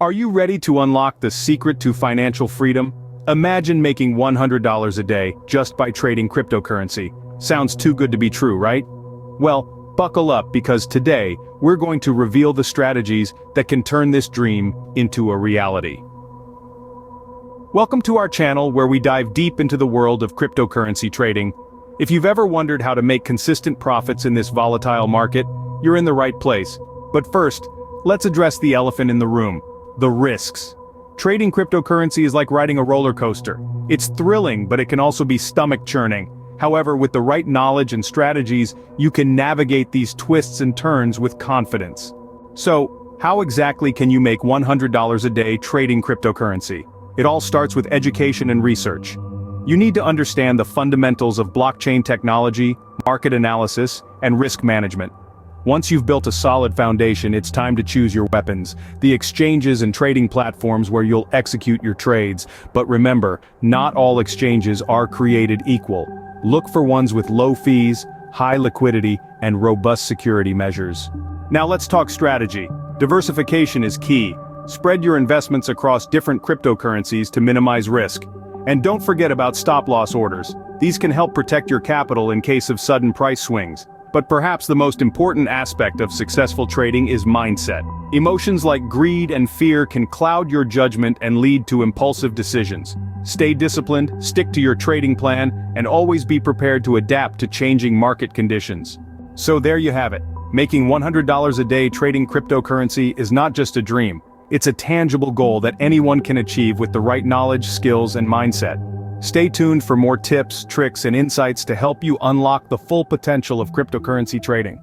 Are you ready to unlock the secret to financial freedom? Imagine making $100 a day just by trading cryptocurrency. Sounds too good to be true, right? Well, buckle up because today, we're going to reveal the strategies that can turn this dream into a reality. Welcome to our channel where we dive deep into the world of cryptocurrency trading. If you've ever wondered how to make consistent profits in this volatile market, you're in the right place. But first, let's address the elephant in the room. The risks. Trading cryptocurrency is like riding a roller coaster. It's thrilling, but it can also be stomach-churning. However, with the right knowledge and strategies, you can navigate these twists and turns with confidence. So, how exactly can you make $100 a day trading cryptocurrency? It all starts with education and research. You need to understand the fundamentals of blockchain technology, market analysis, and risk management. Once you've built a solid foundation, it's time to choose your weapons, the exchanges and trading platforms where you'll execute your trades. But remember, not all exchanges are created equal. Look for ones with low fees, high liquidity, and robust security measures. Now let's talk strategy. Diversification is key. Spread your investments across different cryptocurrencies to minimize risk. And don't forget about stop-loss orders. These can help protect your capital in case of sudden price swings. But perhaps the most important aspect of successful trading is mindset. Emotions like greed and fear can cloud your judgment and lead to impulsive decisions. Stay disciplined, stick to your trading plan, and always be prepared to adapt to changing market conditions. So there you have it. Making $100 a day trading cryptocurrency is not just a dream. It's a tangible goal that anyone can achieve with the right knowledge, skills, and mindset. Stay tuned for more tips, tricks, and insights to help you unlock the full potential of cryptocurrency trading.